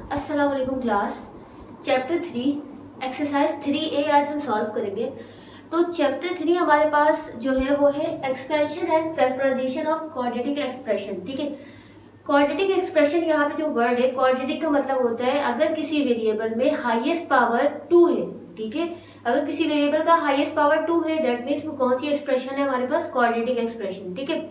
अस्सलाम वालेकुम class. Chapter 3 exercise 3A आज हम सॉल्व करेंगे। तो चैप्टर 3 हमारे पास जो है वो है expansion and factorization of quadratic expression. ठीक है, क्वाड्रेटिक एक्सप्रेशन यहाँ पे जो वर्ड है क्वाड्रेटिक का मतलब होता है अगर किसी वेरिएबल में हाईएस्ट पावर 2 है। ठीक है, अगर किसी वेरिएबल का हाईएस्ट पावर 2 है दैट मीन्स वो कौन सी एक्सप्रेशन है हमारे पास, क्वाड्रेटिक एक्सप्रेशन। ठीक है,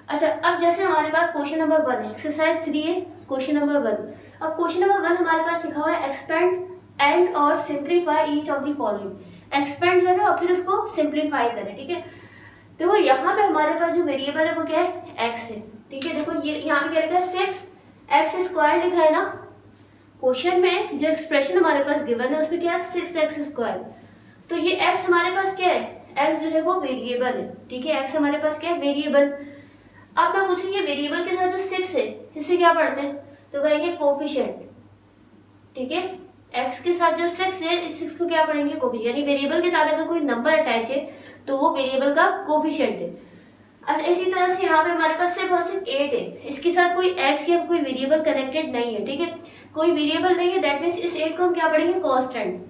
अच्छा अब जैसे हमारे पास क्वेश्चन नंबर 1 है, एक्सरसाइज 3 है, क्वेश्चन नंबर 1। अब क्वेश्चन नंबर 1 हमारे पास लिखा हुआ है एक्सपेंड एंड और simplify each of the following. Expand करें और फिर उसको सिंप्लीफाई करें। ठीक है, देखो यहाँ पे हमारे पास जो वेरिएबल है वो क्या है, एक्स है। ठीक है, देखो ये यहाँ पे क्या लिखा है 6x² लिखा है ना। क्वेश्चन में जो एक्सप्रेशन हमारे पास गिवन है उसमें क्या है 6x²। तो ये x हमारे पास क्या है, x जो है वो वेरिएबल है। ठीक है, x हमारे पास क्या है, वेरिएबल। अब मैं पूछूंगी वेरिएबल के साथ जो 6 है इससे क्या पढ़ते हैं, तो कहेंगे कोफिशिएंट। ठीक है, x के साथ जो 6 है इस 6 को क्या पढ़ेंगे, कोफिशिएंट। यानी वेरिएबल के साथ अगर कोई नंबर अटैच है तो वो वेरिएबल का कोफिशिएंट है। अच्छा इसी तरह से यहाँ पे हमारे पास सिर्फ और सिर्फ 8 है, इसके साथ कोई x या कोई वेरिएबल कनेक्टेड नहीं है। ठीक है, कोई वेरिएबल नहीं है दैट मीन्स इस 8 को हम क्या पढ़ेंगे, कांस्टेंट।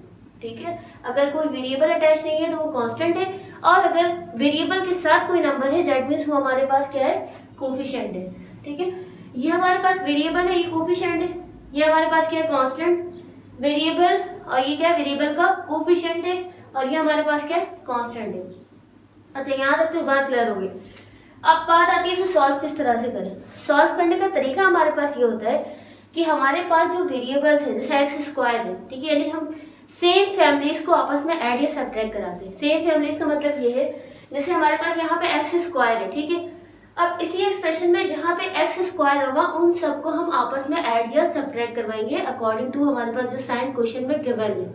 ठीक है, अगर कोई वेरिएबल अटैच नहीं है तो वो कांस्टेंट है, और अगर वेरिएबल के साथ कोई नंबर है दैट मीन्स वो हमारे पास क्या है, कोफिशिएंट है। ठीक है, ये हमारे पास वेरिएबल है, ये कोफिशिएंट है, ये हमारे पास क्या है, कांस्टेंट वेरिएबल, और ये क्या है, वेरिएबल का कोफिशिएंट है, और ये हमारे पास क्या है, कांस्टेंट है। अच्छा यहाँ तक तो बात क्लियर होगी। अब बात आती है इसे सॉल्व किस तरह से करें। सॉल्व करने का तरीका हमारे पास ये होता है कि हमारे पास जो वेरिएबल्स है जैसे x² है, ठीक है, यानी हम सेम फैमिलीज को आपस में ऐड या सब्ट्रैक्ट कराते हैं। सेम फैमिलीज का मतलब ये है जैसे हमारे पास यहाँ पे x² है। ठीक है, अब इसी एक्सप्रेशन में जहाँ पे x² होगा उन सबको हम आपस में ऐड या सब्ट्रैक्ट करवाएंगे अकॉर्डिंग टू हमारे पास जो साइन क्वेश्चन में गिवन है।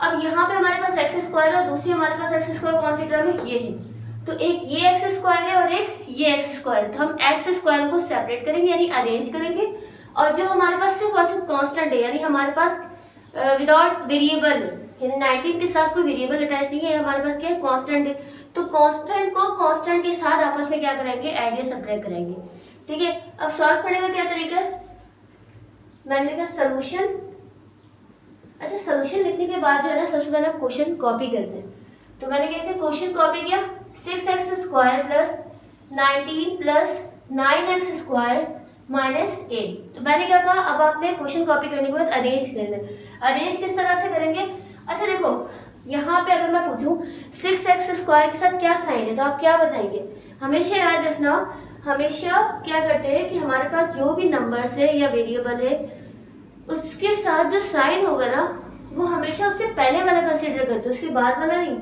अब यहाँ पे हमारे पास x² और दूसरी हमारे पास x² कौन सी टर्म है, ये है। तो एक ये x² है और एक ये x² है, तो हम x² को सेपरेट करेंगे यानी अरेंज करेंगे, और जो हमारे पास सिर्फ और सिर्फ कांस्टेंट है यानी हमारे पास विदाउट वेरिएबल यानी 19 के साथ कोई वेरिएबल अटैच नहीं है, हमारे पास क्या है, कांस्टेंट है। तो कांस्टेंट को कांस्टेंट के साथ आपस में क्या करेंगे, ऐड या सब्ट्रैक्ट करेंगे। ठीक है, अब सॉल्व करने का क्या तरीका है, मैंने लिखा सोल्यूशन। अच्छा सोल्यूशन लिखने के बाद जो है ना सबसे पहले हम क्वेश्चन कॉपी करते हैं। तो मैंने क्या किया, क्वेश्चन कॉपी किया 6x² plus 19 plus 9x² minus 8। तो मैंने क्या कहा, अब आपने क्वेश्चन कॉपी करने के बाद अरेंज करना है। अरेंज किस तरह से करेंगे, अच्छा देखो यहाँ पे अगर मैं पूछूं 6x² के साथ क्या साइन है तो आप क्या बताएंगे। हमेशा याद रखना, हमेशा क्या करते हैं कि हमारे पास जो भी नंबर्स है या वेरिएबल है उसके साथ जो साइन होगा ना वो हमेशा उससे पहले वाला कंसीडर करते हैं, उसके बाद वाला नहीं।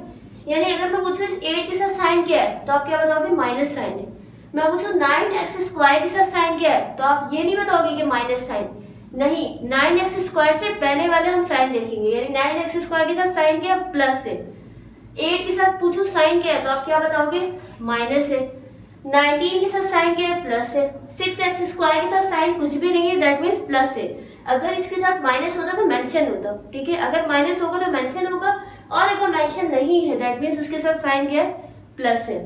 यानी अगर मैं पूछूं 8 के साथ साइन क्या है तो आप क्या बताओगे, माइनस साइन है। मैं पूछूं 9x² के साथ साइन क्या है तो आप ये नहीं बताओगे कि माइनस साइन, नहीं 9x² से पहले वाले हम साइन देखेंगे, यानी 9x² के साथ साइन क्या है, प्लस है। 8 के साथ पूछूं साइन क्या है तो आप क्या बताओगे, माइनस है। 19 के साथ साइन क्या है, प्लस है। 6x² के साथ साइन कुछ भी नहीं है दैट मीन्स प्लस है। अगर इसके साथ माइनस होता तो मेंशन होता। ठीक है, अगर माइनस होगा तो मेंशन होगा, और अगर मेंशन नहीं है दैट मीन्स उसके साथ साइन क्या है, प्लस है।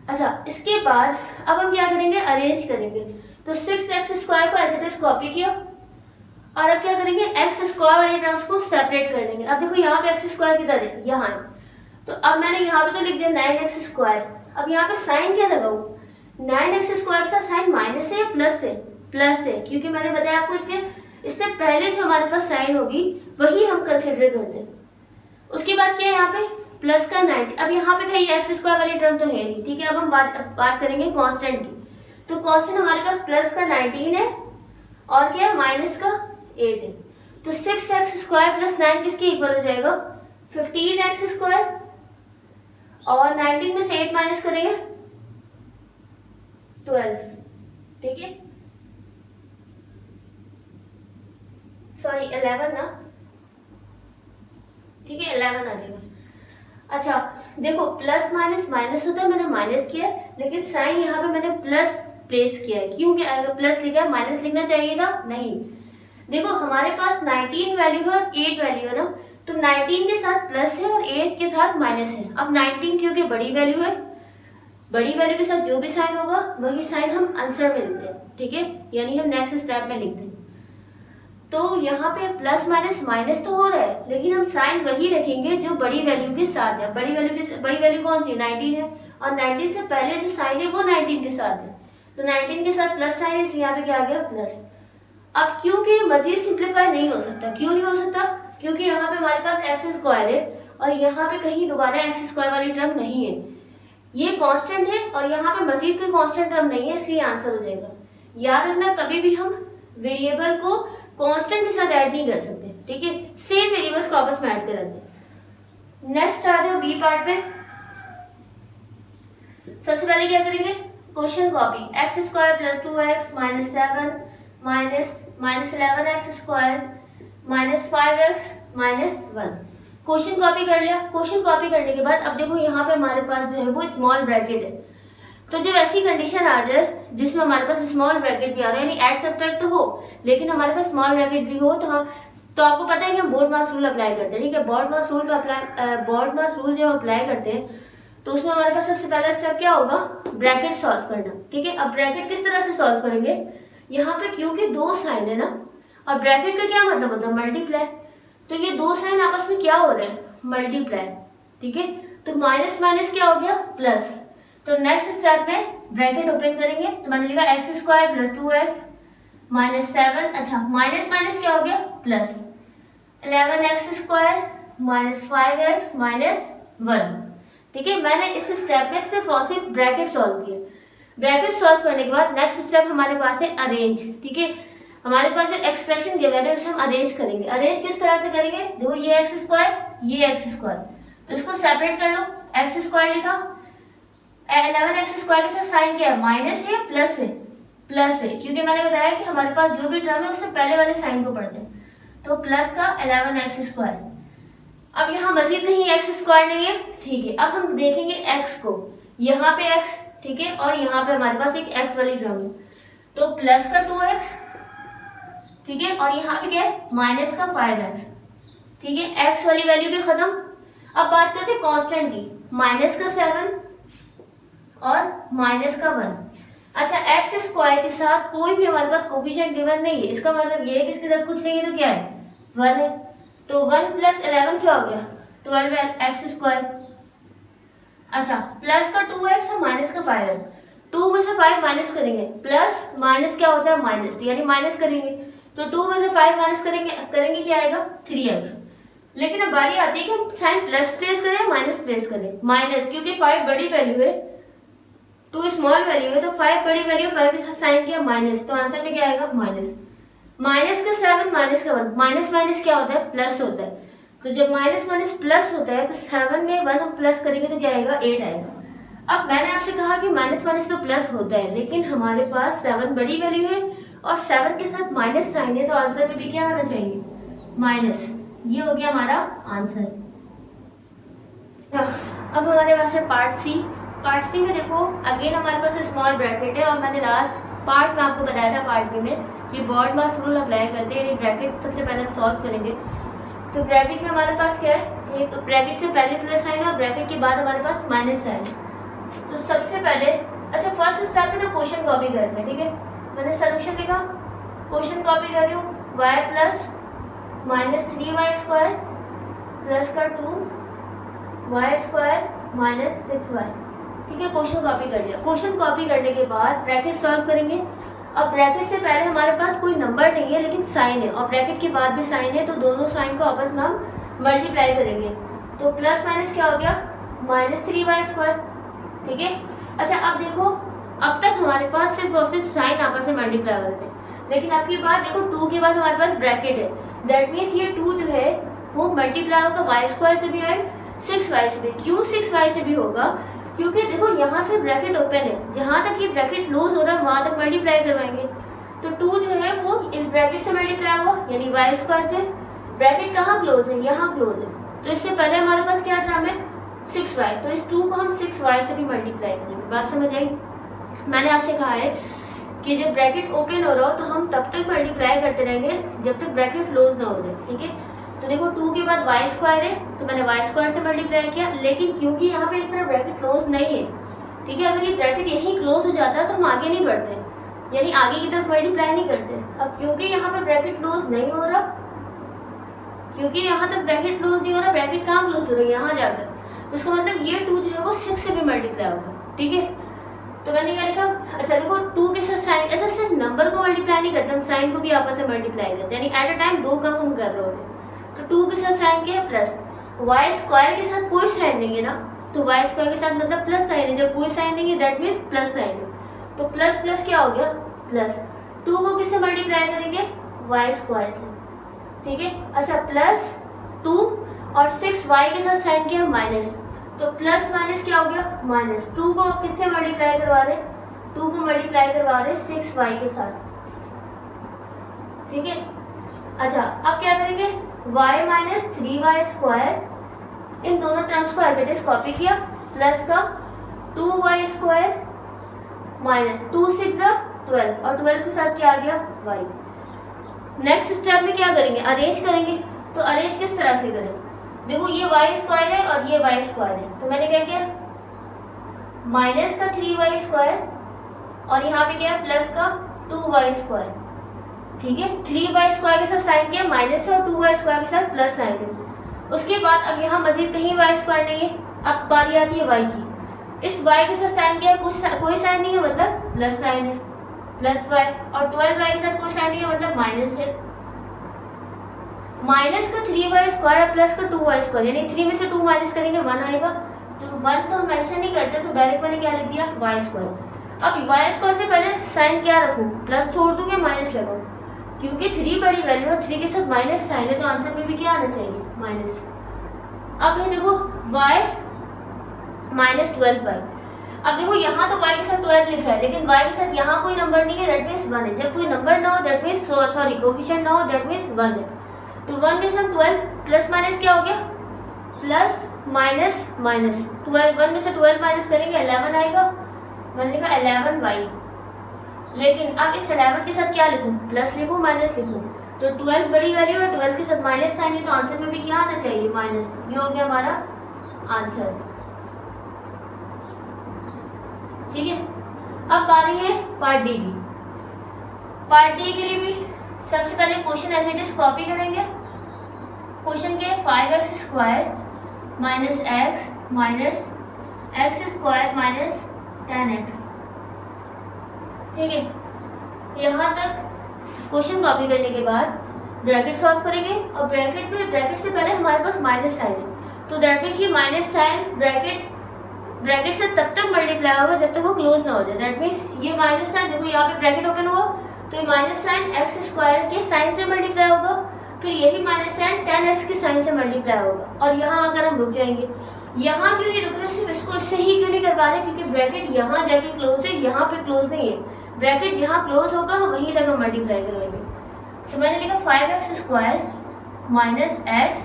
अच्छा इसके बाद अब हम क्या करेंगे, अरेंज करेंगे। तो 6x² को ऐसे टेस्ट कॉपी किया, और अब क्या करेंगे, x² वाले टर्म्स को सेपरेट कर लेंगे। अब देखो यहाँ पे x² किधर है, यहाँ है। तो अब मैंने यहाँ पे तो लिख दिया 9x²। अब यहाँ पे साइन क्या लगाऊं, 9x² के साथ साइन माइनस है या प्लस है, प्लस है, क्योंकि मैंने बताया आपको इससे पहले जो हमारे पास साइन होगी वही हम कंसिडर करते हैं। उसके बाद क्या है यहाँ पे प्लस का 90। अब यहाँ पे कहीं x² वाली टर्म तो है नहीं। ठीक है, अब हम बात करेंगे कांस्टेंट की। तो कांस्टेंट हमारे पास प्लस का 19 है और क्या है, माइनस का 8 है। तो 6x² प्लस 9 किसके इक्वल हो जाएगा, 15x², और 19 में से 8 माइनस करेंगे 12। ठीक है, सॉरी 11 ना, ठीक है 11 आ जाएगा। अच्छा देखो प्लस माइनस माइनस होता है, मैंने माइनस किया लेकिन साइन यहाँ पे मैंने प्लस प्लेस किया है। क्यों, अगर प्लस लिखा है माइनस लिखना चाहिए था, नहीं। देखो हमारे पास 19 वैल्यू है और 8 वैल्यू है ना, तो 19 के साथ प्लस है और 8 के साथ माइनस है। अब 19 क्योंकि बड़ी वैल्यू है, बड़ी वैल्यू के साथ जो भी साइन होगा वही साइन हम आंसर में लिखते हैं। ठीक है, यानी हम नेक्स्ट स्टेप में लिखते हैं। तो यहाँ पे प्लस माइनस माइनस तो हो रहा है, लेकिन हम साइन वही रखेंगे जो बड़ी वैल्यू के साथ है। बड़ी वैल्यू कौन सी, 19 है, और 19 से पहले जो साइन है वो 19 के साथ है, तो 19 के साथ प्लस साइन है, इसलिए यहाँ पे क्या आ गया प्लस। अब क्योंकि मजीद सिंप्लीफाई नहीं हो सकता, क्यों नहीं हो सकता, क्योंकि यहाँ पे हमारे पास एक्स स्क्वायर है और यहाँ पे कहीं दोबारा एक्स स्क्वायर वाली टर्म नहीं है, ये कांस्टेंट है और यहाँ पे मजीद कोई कांस्टेंट टर्म नहीं है, इसलिए आंसर हो जाएगा। याद रखना, कभी भी हम वेरिएबल को कांस्टेंट के साथ ऐड नहीं कर सकते, ठीक है, सेम वेरिएबल्स को आपस में ऐड कर देते। नेक्स्ट आ जाओ बी पार्ट पे। सबसे पहले क्या करेंगे, question copy, x square plus 2x minus 7 minus 11x square minus 5x minus 1। Question copy कर लिया। क्वेश्चन कॉपी करने के बाद अब देखो यहाँ पे हमारे पास जो है वो स्मॉल ब्रैकेट है, तो जब ऐसी कंडीशन आ जाए जिसमें हमारे पास स्मॉल ब्रैकेट भी आ रहा है, यानी ऐड सब्ट्रैक्ट तो हो लेकिन हमारे पास स्मॉल ब्रैकेट भी हो, तो आपको पता है कि हम बोर्ड-मास रूल अप्लाई करते हैं, ठीक है। बोर्ड-मास रूल जब अप्लाई करते हैं तो उसमें हमारे पास सबसे पहला स्टेप क्या होगा, ब्रैकेट सॉल्व करना, ठीक है। अब ब्रैकेट किस तरह से सॉल्व करेंगे, यहाँ पे क्योंकि दो साइन है ना, और ब्रैकेट का क्या मतलब होता है, मल्टीप्लाई, तो ये दो साइन आपस में क्या हो रहे हैं, मल्टीप्लाई, ठीक है। तो माइनस माइनस क्या हो गया, प्लस। तो नेक्स्ट स्टेप में ब्रैकेट ओपन करेंगे, तो मैंने लिखा x square plus 2x minus 7, अच्छा माइनस माइनस क्या हो गया, plus 11x square minus 5x minus 1, ठीक है। मैंने इस स्टेप में सिर्फ और सिर्फ ब्रैकेट सॉल्व किया। ब्रैकेट सॉल्व करने के बाद नेक्स्ट स्टेप हमारे पास है अरेंज, ठीक है। हमारे पास जो एक्सप्रेशन गिवन है उसे हम अरेंज करेंगे। अरेंज किस तरह से करेंगे, देखो ये एक्स स्क्वायर, ये एक्स स्क्वायर, तो इसको सेपरेट कर लो। एक्स स्क्वायर लिखा, 11x स्क्वायर के साथ साइन क्या है, माइनस है, प्लस है, प्लस है, क्योंकि मैंने बताया कि हमारे पास जो भी टर्म है उससे पहले वाले साइन को पढ़ते हैं, तो प्लस का 11x स्क्वायर। अब यहाँ मजीद नहीं एक्स स्क्वायर नहीं है, ठीक है। अब हम देखेंगे एक्स को, यहाँ पे एक्स, ठीक है, और यहाँ पे हमारे पास एक एक्स वाली टर्म है, तो प्लस का 2x, ठीक है, और यहाँ पे क्या है, माइनस का 5x, ठीक है। एक्स वाली वैल्यू भी खत्म। अब बात करते हैं कांस्टेंट की, माइनस का 7 और माइनस का 1। अच्छा, एक्स स्क्वायर के साथ कोई भी हमारे पास कोफिशिएंट गिवन नहीं है, इसका मतलब ये है कि इसके साथ कुछ नहीं है, तो क्या है, 1 है, तो 1 प्लस 11 क्या हो गया, 12x स्क्वायर। अच्छा, प्लस का 2x और माइनस का 5x, 2 में से 5 माइनस करेंगे, प्लस माइनस क्या होता है, माइनस, यानी माइनस करेंगे, तो 2 में से 5 माइनस करेंगे क्या आएगा, 3x। लेकिन अब बारी आती है कि हम साइन प्लस प्लेस करें या माइनस प्लेस करें, माइनस, क्योंकि 5 बड़ी वैल्यू है, 2 स्मॉल वैल्यू है, तो 5 बड़ी वैल्यू, 5 के साथ साइन किया माइनस, तो आंसर में क्या आएगा, माइनस। माइनस का 7 माइनस का 1, माइनस माइनस क्या होता है, प्लस होता है, तो जब माइनस माइनस प्लस होता है तो 7 में 1 हम प्लस करेंगे तो क्या आएगा, 8 आएगा। अब मैंने आपसे कहा कि माइनस माइनस तो प्लस होता है, लेकिन हमारे पास 7 बड़ी वैल्यू है और 7 के साथ माइनस साइन है, तो आंसर में भी क्या आना चाहिए, माइनस। ये हो गया हमारा आंसर। अब हमारे पास है पार्ट सी। पार्ट सी में देखो अगेन हमारे पास स्मॉल ब्रैकेट है, और मैंने लास्ट पार्ट में आपको बताया था पार्ट बी में कि बोर्ड-मास रूल अप्लाई करते हैं, ब्रैकेट सबसे पहले हम सॉल्व करेंगे। तो ब्रैकेट में हमारे पास क्या है, एक ब्रैकेट से पहले प्लस साइन है और ब्रैकेट के बाद हमारे पास माइनस साइन है। तो सबसे पहले, अच्छा फर्स्ट स्टेप में ना क्वेश्चन कॉपी करते हैं, ठीक है। मैंने सोल्यूशन लिखा, क्वेश्चन कॉपी कर रही हूँ, y plus minus 3y square plus का 2y स्क्वायर माइनस 6y, ठीक है। क्वेश्चन कॉपी कर लिया। क्वेश्चन कॉपी करने के बाद ब्रैकेट सॉल्व करेंगे। अब ब्रैकेट से पहले हमारे पास कोई नंबर नहीं है लेकिन साइन है, और ब्रैकेट के बाद भी साइन है, तो दोनों साइन को आपस में हम मल्टीप्लाई करेंगे, तो प्लस माइनस क्या हो गया, माइनस 3y स्क्वायर, ठीक है। अच्छा, अब देखो अब तक हमारे पास सिर्फ और सिर्फ साइन आपस में मल्टीप्लाई हो रहे थे, लेकिन अब की बात देखो 2 के बाद हमारे पास ब्रैकेट है, दैट मीन्स ये 2 जो है वो मल्टीप्लाई होगा y स्क्वायर से भी एंड 6y से भी। क्यों 6y से भी होगा, क्योंकि देखो यहाँ से ब्रैकेट ओपन है, जहाँ तक ये ब्रैकेट क्लोज हो रहा है वहां तक मल्टीप्लाई करवाएंगे, तो 2 जो है वो इस ब्रैकेट से मल्टीप्लाई हुआ, यानी y स्क्वायर से। ब्रैकेट कहाँ क्लोज है, यहाँ क्लोज है, तो इससे पहले हमारे पास क्या टर्म है, 6y, तो इस 2 को हम 6y से भी मल्टीप्लाई करेंगे। बात समझ आई। मैंने आपसे कहा है कि जब ब्रैकेट ओपन हो रहा हो तो हम तब तक मल्टीप्लाई करते रहेंगे जब तक ब्रैकेट क्लोज ना हो जाए, ठीक है। तो देखो 2 के बाद y स्क्वायर है, तो मैंने y स्क्वायर से मल्टीप्लाई किया, लेकिन क्योंकि यहाँ पे इस तरह ब्रैकेट क्लोज नहीं है, ठीक है, अगर ये ब्रैकेट यहीं क्लोज हो जाता है तो हम आगे नहीं बढ़ते, यानी आगे की तरफ मल्टीप्लाई नहीं करते, अब क्योंकि यहाँ पे ब्रैकेट क्लोज नहीं हो रहा, क्योंकि यहाँ तक ब्रैकेट क्लोज नहीं हो रहा, ब्रैकेट कहाँ क्लोज हो रहा है, यहाँ जाकर, तो इसका मतलब ये 2 जो है वो 6 से भी मल्टीप्लाई होगा। ठीक है, तो मैंने क्या लिखा, अच्छा देखो 2 के साथ साइन, ऐसा सिर्फ नंबर को मल्टीप्लाई नहीं करते, हम साइन को भी आपस में मल्टीप्लाई करते हैं, यानी एट अ टाइम 2 काम हम कर रहे होते। तो 2 के साथ साइन क्या है, प्लस, वाई स्क्वायर के साथ कोई साइन नहीं है ना, तो वाई स्क्वायर के साथ मतलब प्लस साइन है, जब कोई साइन नहीं है दैट मीन्स प्लस साइन है, तो प्लस प्लस क्या हो गया प्लस। 2 को किससे मल्टीप्लाई करेंगे, वाई स्क्वायर से। ठीक है, अच्छा प्लस 2 और 6 वाई के साथ साइन किया माइनस, तो प्लस माइनस क्या हो गया माइनस। 2 को आप किससे मल्टीप्लाई करवा रहे, 2 को मल्टीप्लाई करवा रहे 6 वाई के साथ। ठीक है, अच्छा अब क्या करेंगे, y माइनस 3y स्क्वायर, इन दोनों टर्म्स को एज इट इज कॉपी किया, प्लस का 2y स्क्वायर माइनस 2 6 12 और 12 के साथ क्या आ गया y। नेक्स्ट स्टेप में क्या करेंगे, अरेंज करेंगे, तो अरेंज किस तरह से करें, देखो ये y स्क्वायर है और ये y स्क्वायर है, तो मैंने क्या किया माइनस का 3y स्क्वायर और यहाँ पे क्या है प्लस का 2y स्क्वायर। ठीक है, 3y स्क्वायर के साथ साइन किया माइनस है और 2y स्क्वायर के साथ प्लस साइन है। उसके बाद अब यहाँ मजीद कहीं y स्क्वायर नहीं है, अब बारी आती है y की, इस y के साथ साइन किया कोई साइन नहीं है मतलब प्लस साइन है, प्लस y, और 12y के साथ कोई साइन नहीं है मतलब माइनस है। माइनस का 3y स्क्वायर प्लस का 2y स्क्वायर, यानी 3 में से 2 माइनस करेंगे 1 आएगा, तो 1 तो हम मेंशन नहीं करते, तो डायरेक्ट मैंने क्या लिख दिया y स्क्वायर। अब y स्क्वायर से पहले साइन क्या रखूँ, प्लस छोड़ दूंगे माइनस लगाऊँ, क्योंकि 3 बड़ी वैल्यू है, 3 के साथ माइनस साइन है, तो आंसर में भी क्या आना चाहिए माइनस। अब ये देखो y माइनस 12y, अब देखो यहाँ तो y के साथ 12 लिखा है, लेकिन y के साथ यहाँ कोई नंबर नहीं है, दैट मीन्स 1 है। जब कोई नंबर ना हो दैट मीन्स सॉरी कोफिशिएंट ना हो दैट मीन्स 1 है, तो 1 के साथ 12 प्लस माइनस क्या हो गया प्लस माइनस माइनस 12, 1 में से 12 माइनस करेंगे 11 आएगा, मैंने लिखा 11y। लेकिन अब इस 11 के साथ क्या लिखूं, प्लस लिखूं माइनस लिखूं, तो 12 बड़ी वैल्यू है, 12 के साथ माइनस साइन है, तो आंसर में भी क्या आना चाहिए माइनस। ये हो गया हमारा आंसर। ठीक है, अब बारी है पार्ट डी की। पार्ट डी के लिए भी सबसे पहले question as it is copy करेंगे। क्वेश्चन के 5x square minus x square minus 10x। ठीक है, यहाँ तक क्वेश्चन कॉपी करने के बाद ब्रैकेट सॉल्व करेंगे, और ब्रैकेट से पहले हमारे पास माइनस साइन है, तो दैट मीन्स ये माइनस साइन ब्रैकेट से तब तक मल्टीप्लाई होगा जब तक वो क्लोज ना हो जाए। दैट मीन्स ये माइनस साइन, देखो यहाँ पे ब्रैकेट ओपन हुआ तो ये माइनस साइन एक्स स्क्वायर के साइन से मल्टीप्लाई होगा, फिर यही माइनस साइन 10x के साइन से मल्टीप्लाई होगा, और यहाँ अगर हम रुक जाएंगे, यहाँ क्यों नहीं रुक रहे, सिर्फ इसको इससे ही क्यों नहीं करवा रहे, क्योंकि ब्रैकेट यहाँ जाके क्लोज है, यहाँ पे क्लोज नहीं है। ब्रैकेट जहाँ क्लोज होगा वहीं तक हम मल्टीप्लाई करेंगे। तो मैंने लिखा 5x square minus x,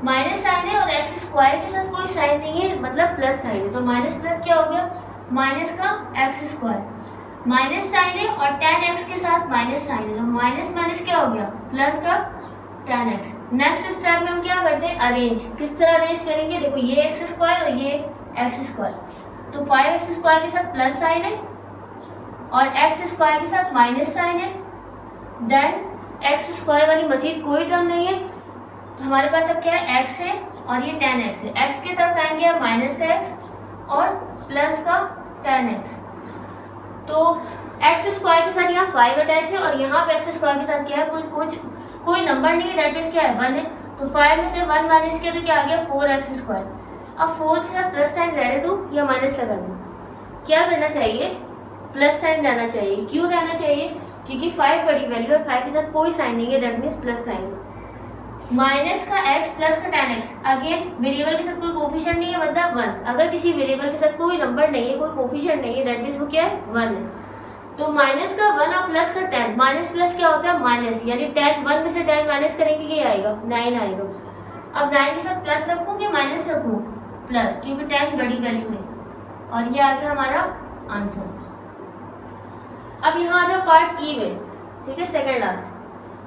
minus sign है और एक्स स्क्वायर के साथ कोई साइन नहीं है मतलब प्लस साइन है, तो माइनस प्लस क्या हो गया माइनस का एक्स स्क्वायर, माइनस साइन है और 10x के साथ माइनस साइन है, तो माइनस माइनस क्या हो गया प्लस का 10x। नेक्स्ट स्टेप में हम क्या करते हैं अरेंज, किस तरह अरेंज करेंगे, देखो ये एक्स स्क्वायर और ये एक्स स्क्वायर, तो 5x स्क्वायर के साथ प्लस साइन है और एक्स स्क्वायर के साथ माइनस साइन है, देन एक्स स्क्वायर वाली मजीद कोई टर्म नहीं है, हमारे पास अब क्या है x है और ये 10x है, x के साथ साइन किया माइनस का x और प्लस का 10x, तो एक्स स्क्वायर के साथ यहाँ 5 अटैच है और यहाँ पे एक्स स्क्वायर के साथ क्या है कोई नंबर नहीं है, दैट मीन्स क्या है 1 है, तो 5 में से 1 माइनस किया तो क्या आ गया 4x स्क्वायर। अब 4 के साथ प्लस साइन रहने दूँ या माइनस लगा दूँ, क्या करना चाहिए प्लस साइन रहना चाहिए। क्यों रहना चाहिए, क्योंकि 5 बड़ी वैल्यू और 5 के साथ कोई साइन नहीं है, दैट मीन्स प्लस साइन है। माइनस का x प्लस का 10x, अगेन वेरिएबल के साथ कोई कोफिशिएंट नहीं है मतलब 1, अगर किसी वेरिएबल के साथ कोई नंबर नहीं है कोई कोफिशिएंट नहीं है दैट मीन्स वो क्या है 1 है, तो माइनस का 1 और प्लस का 10, माइनस प्लस क्या होता है माइनस, यानी 10 1 में से 10 माइनस करेंगे क्या आएगा 9 आएगा। अब 9 के साथ प्लस रखूँ कि माइनस रखूँ प्लस, क्योंकि 10 बड़ी वैल्यू है, और ये आ गया हमारा आंसर। अब यहाँ आ जाओ पार्ट ई में, ठीक है सेकंड लास्ट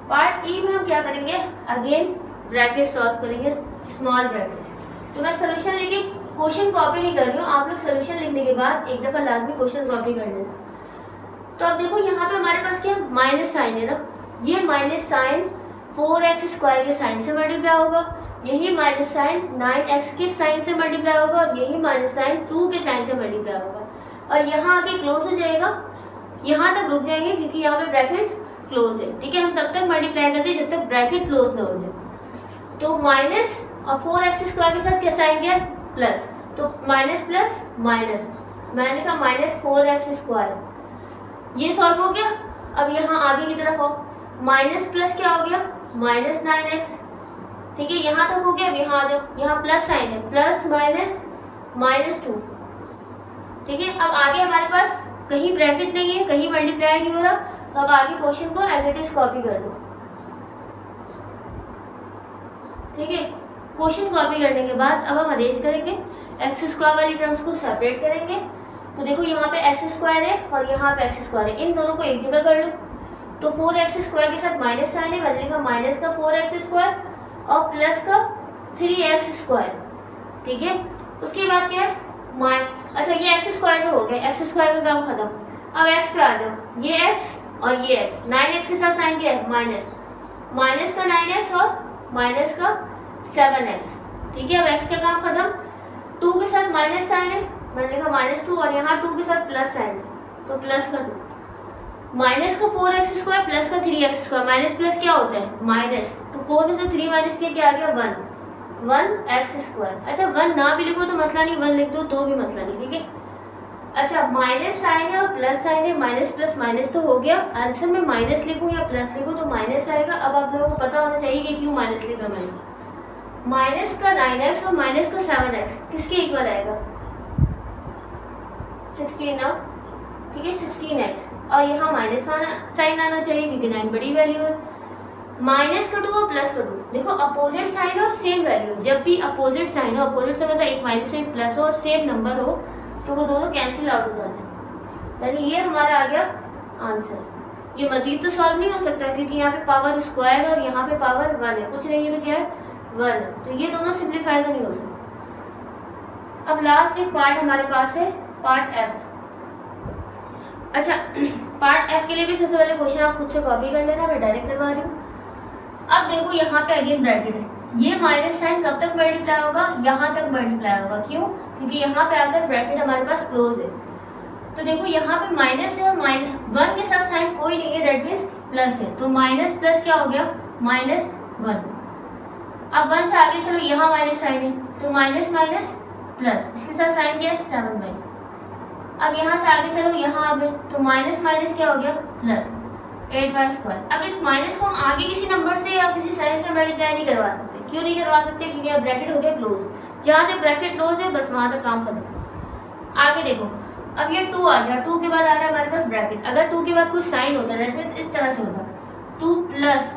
पार्ट ई में हम क्या करेंगे अगेन ब्रैकेट सॉल्व करेंगे, स्मॉल ब्रैकेट। तो मैं सोल्यूशन लेके क्वेश्चन कॉपी नहीं कर रही हूँ, आप लोग सोल्यूशन लिखने के बाद एक दफा लाजमी क्वेश्चन कॉपी कर लेना। तो अब देखो यहाँ पे हमारे पास क्या माइनस साइन है ना, ये माइनस साइन 4x² के साइन से मल्टीप्लाई होगा, यही माइनस साइन 9x के साइन से मल्टीप्लाई होगा, और यही माइनस साइन 2 के साइन से मल्टीप्लाई होगा, और यहाँ आके क्लोज हो जाएगा, यहाँ तक रुक जाएंगे क्योंकि यहाँ पे ब्रैकेट क्लोज है। ठीक है, हम तब तक मल्टीप्लाई करते हैं जब तक ब्रैकेट क्लोज ना हो जाए। तो माइनस और 4x² के साथ क्या साइन किया प्लस, तो माइनस प्लस माइनस, मैंने लिखा माइनस 4x², ये सॉल्व हो गया। अब यहाँ आगे की तरफ आओ, माइनस प्लस क्या हो गया माइनस 9x, ठीक है, यहाँ तक हो गया। अब यहाँ आ जाओ, यहाँ प्लस साइन है, प्लस माइनस -2, ठीक है। अब आगे हमारे पास कहीं ब्रैकेट नहीं है, कहीं मल्टीप्लाई नहीं हो रहा, तो अब आगे क्वेश्चन को एज इट इज कॉपी कर दो। ठीक है, क्वेश्चन कॉपी करने के बाद अब हम अरेंज करेंगे, x² वाली टर्म्स को सेपरेट करेंगे। तो देखो यहाँ पे x² है और यहाँ पे x² है, इन दोनों को एक जगह कर लो। तो 4x² के साथ माइनस साइन है, मैंने लिखा माइनस का 4x² और प्लस का 3x²। ठीक है, उसके बाद क्या है अच्छा ये x² तो हो गया, x² का काम खत्म। अब x पे आ जाओ, ये x और ये x, 9x के साथ साइन क्या है माइनस का 9x और माइनस का 7x। ठीक है, अब x का काम खत्म। 2 के साथ माइनस साइन है, मैंने लिखा -2, और यहाँ 2 के साथ प्लस साइन है तो प्लस का 2, माइनस का 4x² प्लस का 3x², माइनस प्लस क्या होता है माइनस, तो 4 में से 3 माइनस किया क्या आ गया 1x²। अच्छा 1 ना भी लिखो तो मसला नहीं, 1 लिख दो तो भी मसला नहीं। ठीक है, अच्छा माइनस साइन है और प्लस साइन है, माइनस प्लस माइनस तो हो गया। आंसर में माइनस लिखूं या प्लस लिखूं तो माइनस आएगा। अब आप लोगों को पता होना चाहिए कि क्यों माइनस लिखा मैंने। माइनस का 9x और माइनस का 7x किसके इक्वल आएगा 16 ना, ठीक है 16x, और यहाँ माइनस साइन आना चाहिए क्योंकि 9 बड़ी वैल्यू है। माइनस का 2 और प्लस का 2, देखो अपोजिट साइन और सेम वैल्यू, जब भी अपोजिट साइन हो, अपोजिट से मतलब एक माइनस एक प्लस हो और सेम नंबर हो तो वो दोनों कैंसिल आउट हो जाते हैं, यानी ये हमारा आ गया आंसर। ये मजीद तो सॉल्व नहीं हो सकता क्योंकि यहाँ पे पावर स्क्वायर और यहाँ पे पावर 1 है, कुछ नहीं है तो क्या है 1, तो ये दोनों सिंप्लीफाई तो नहीं हो सकता। अब लास्ट एक पार्ट हमारे पास है पार्ट F। अच्छा पार्ट F के लिए भी सबसे पहले क्वेश्चन आप खुद से कॉपी कर लेना, मैं डायरेक्ट करवा रही हूँ। अब देखो यहाँ पे अगेन ब्रैकेट है, ये माइनस साइन कब तक मल्टीप्लाई होगा यहाँ तक मल्टीप्लाई होगा, क्यों क्योंकि यहाँ पे आकर ब्रैकेट हमारे पास क्लोज है। तो देखो यहाँ पे माइनस है और -1 के साथ साइन कोई नहीं है, दैट मीन्स प्लस है, तो माइनस प्लस क्या हो गया -1। अब 1 से आगे चलो, यहाँ माइनस साइन है तो माइनस माइनस प्लस, इसके साथ साइन क्या है 7y। अब यहाँ से आगे चलो, यहाँ आ गए तो माइनस माइनस क्या हो गया प्लस 8y²। अब इस माइनस को हम आगे किसी नंबर से या किसी साइन से मल्टीप्लाई नहीं करवा सकते। क्यों नहीं करवा सकते, क्योंकि अब ब्रैकेट हो गया क्लोज, जहाँ तक ब्रैकेट क्लोज है बस वहां तक काम खत्म। आगे देखो, अब ये 2 आ गया, 2 के बाद आ रहा है हमारे पास ब्रैकेट। अगर 2 के बाद कोई साइन होता दैट मींस इस तरह से होता 2 प्लस,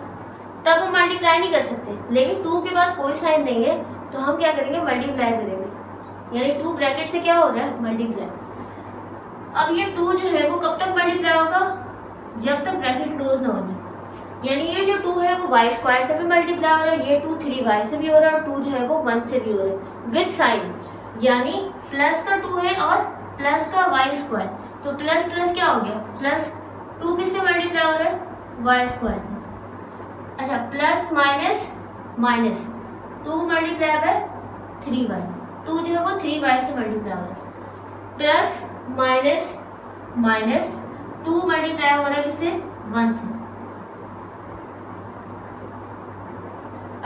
तब हम मल्टीप्लाई नहीं कर सकते, लेकिन 2 के बाद कोई साइन नहीं है तो हम क्या करेंगे मल्टीप्लाई करेंगे, यानी 2 ब्रैकेट से क्या हो रहा है मल्टीप्लाई। अब ये 2 जो है वो कब तक मल्टीप्लाई होगा जब तक ब्रैकेट क्लोज ना होगी, यानी ये जो 2 है वो y² से भी मल्टीप्लाई हो रहा है, ये 2 3y से भी हो रहा है, और 2 जो है वो 1 से भी हो रहा है विद साइन, यानी प्लस का 2 है और प्लस का y², तो प्लस प्लस क्या हो गया प्लस 2 किससे मल्टीप्लाई हो रहा है y² से। अच्छा plus minus minus 2 multiply by 3y, 2 जो है वो 3y से मल्टीप्लाई हो रहा है, प्लस माइनस माइनस 2 मल्टीप्लाई हो रहा है किससे 1 से।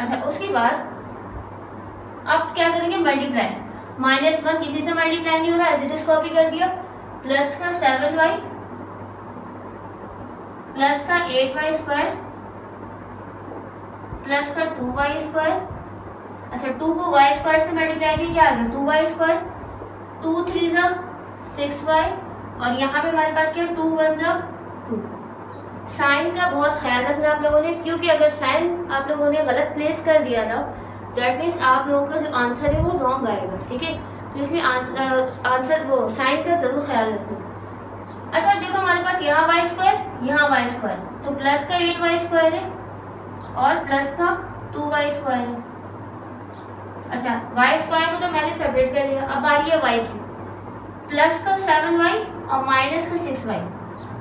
अच्छा उसके बाद अब क्या करेंगे मल्टीप्लाई, -1 किसी से मल्टीप्लाई नहीं हो रहा, एज इट इज कॉपी कर दिया, प्लस का 7y प्लस का 8y² प्लस का 2y²। अच्छा 2 को y² से मल्टीप्लाई किया क्या आ गया 2y², 2 3 6y, और यहाँ पे हमारे पास क्या 2 1 2। साइन का बहुत ख्याल रखना आप लोगों ने, क्योंकि अगर साइन आप लोगों ने गलत प्लेस कर दिया ना दैट मीन्स आप लोगों का जो आंसर है वो रॉन्ग आएगा। ठीक है, तो इसलिए आंसर वो साइन का जरूर ख्याल रखना। अच्छा देखो हमारे पास यहाँ y², यहाँ y², तो प्लस का 8y² है और प्लस का 2y² है। अच्छा y² को तो मैंने सेपरेट कर लिया, अब आ रही है y की, प्लस का 7y और माइनस का 6y,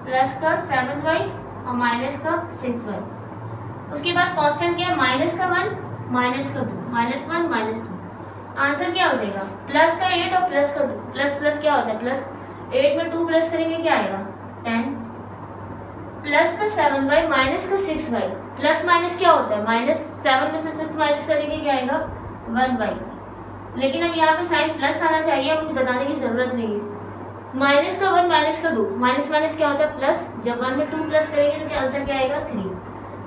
प्लस का 7y और माइनस का 6y। उसके बाद कांस्टेंट क्या है, माइनस का 1 माइनस का 2, -1 -2। आंसर क्या हो जाएगा, प्लस का 8 और प्लस का 2। प्लस प्लस क्या होता है, प्लस 8 में 2 प्लस करेंगे क्या आएगा 10, प्लस का 7y माइनस का 6y। प्लस माइनस क्या होता है, -7 में से 6 माइनस करेंगे क्या आएगा 1y। लेकिन अब यहाँ पे साइन प्लस आना चाहिए, मुझे बताने की जरूरत नहीं है। माइनस का 1 माइनस का 2, माइनस माइनस क्या होता है प्लस, जब 1 में 2 प्लस करेंगे तो क्या आंसर क्या आएगा 3।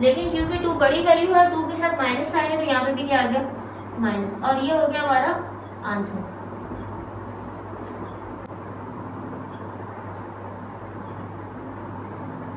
लेकिन क्योंकि 2 बड़ी वैल्यू है और 2 के साथ माइनस साइन है तो यहाँ पे भी क्या आ गया माइनस, और ये हो गया हमारा आंसर।